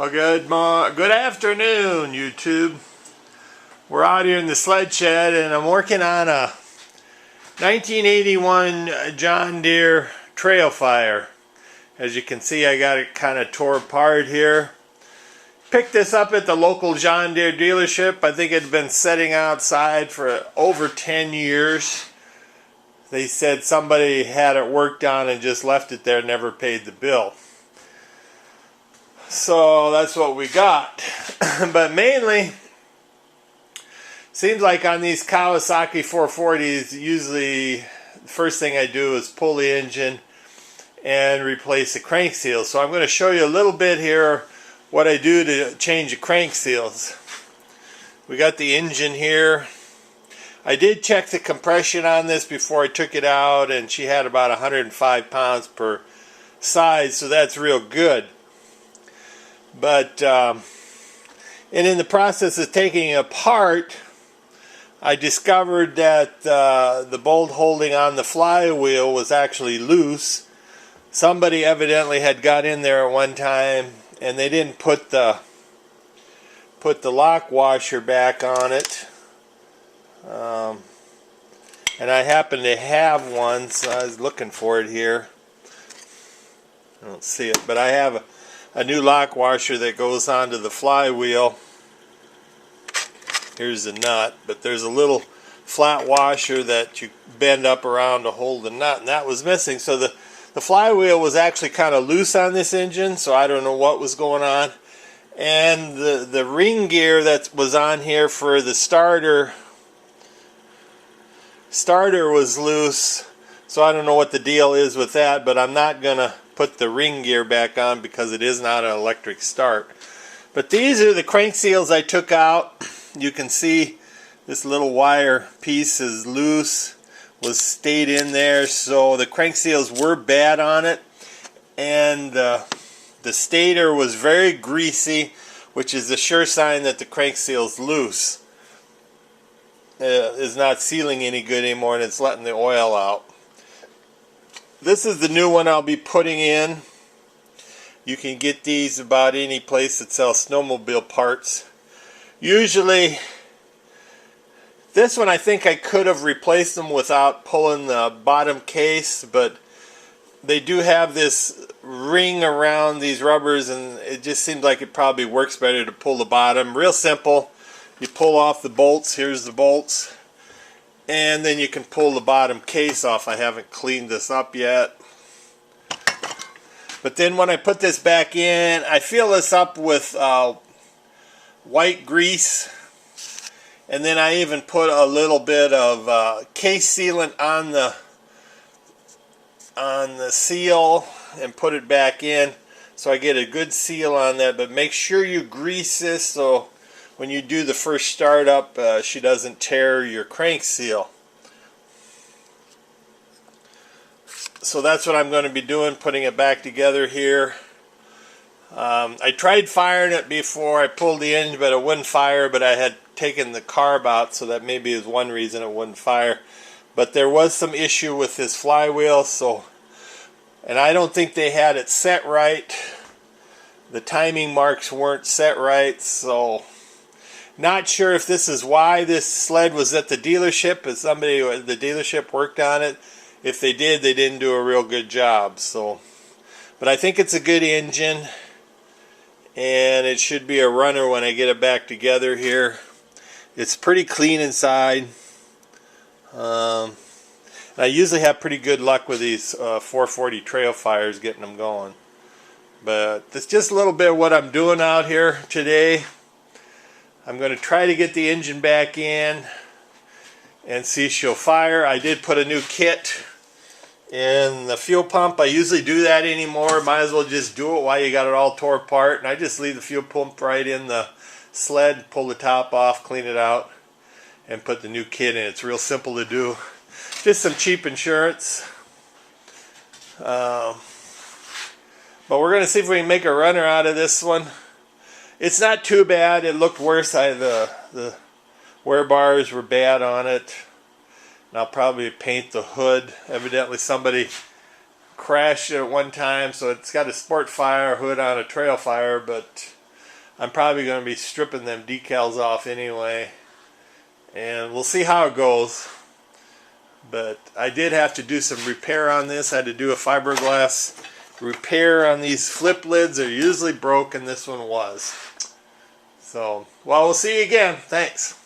Well, good afternoon, YouTube. We're out here in the sled shed, and I'm working on a 1981 John Deere Trailfire. As you can see, I got it kind of tore apart here. Picked this up at the local John Deere dealership. I think it had been sitting outside for over 10 years. They said somebody had it worked on and just left it there, never paid the bill. So that's what we got. But mainly, seems like on these Kawasaki 440s, usually the first thing I do is pull the engine and replace the crank seals. So I'm going to show you a little bit here what I do to change the crank seals. We got the engine here. I did check the compression on this before I took it out, and she had about 105 pounds per side, so that's real good. But and in the process of taking it apart, I discovered that the bolt holding on the flywheel was actually loose. Somebody evidently had got in there at one time, and they didn't put the lock washer back on it. And I happen to have one, so I was looking for it here. I don't see it, but I have a new lock washer that goes onto the flywheel. Here's the nut, but there's a little flat washer that you bend up around to hold the nut, and that was missing. So the flywheel was actually kind of loose on this engine, so I don't know what was going on. And the ring gear that was on here for the starter was loose, so I don't know what the deal is with that, but I'm not gonna put the ring gear back on because it is not an electric start. But these are the crank seals I took out. You can see this little wire piece is loose, stayed in there, so the crank seals were bad on it, and the stator was very greasy, which is a sure sign that the crank seal's loose. Is not sealing any good anymore, and it's letting the oil out. This is the new one I'll be putting in. You can get these about any place that sells snowmobile parts. Usually, this one I think I could have replaced them without pulling the bottom case, but they do have this ring around these rubbers, and it just seems like it probably works better to pull the bottom. Real simple. You pull off the bolts. Here's the bolts. And then you can pull the bottom case off. I haven't cleaned this up yet. But then when I put this back in, I fill this up with white grease. And then I even put a little bit of case sealant on the seal and put it back in, so I get a good seal on that. But make sure you grease this so when you do the first startup, she doesn't tear your crank seal. So that's what I'm going to be doing, putting it back together here. I tried firing it before I pulled the engine, but it wouldn't fire, but I had taken the carb out, so that maybe is one reason it wouldn't fire. But there was some issue with this flywheel, and I don't think they had it set right. The timing marks weren't set right, so not sure if this is why this sled was at the dealership, if somebody at the dealership worked on it. If they did, they didn't do a real good job. But I think it's a good engine, and it should be a runner when I get it back together here. It's pretty clean inside. And I usually have pretty good luck with these 440 Trailfires, getting them going. But that's just a little bit of what I'm doing out here today. I'm going to try to get the engine back in and see if she'll fire. I did put a new kit in the fuel pump. I usually do that anymore. Might as well just do it while you got it all tore apart. And I just leave the fuel pump right in the sled, pull the top off, clean it out, and put the new kit in. It's real simple to do. Just some cheap insurance. But we're going to see if we can make a runner out of this one. It's not too bad. It looked worse. The wear bars were bad on it. And I'll probably paint the hood. Evidently somebody crashed it at one time, so it's got a sport fire hood on a Trailfire, but I'm probably going to be stripping them decals off anyway, and we'll see how it goes. But I did have to do some repair on this. I had to do a fiberglass repair on these flip lids. They're usually broken. This one was. So, well, we'll see you again. Thanks.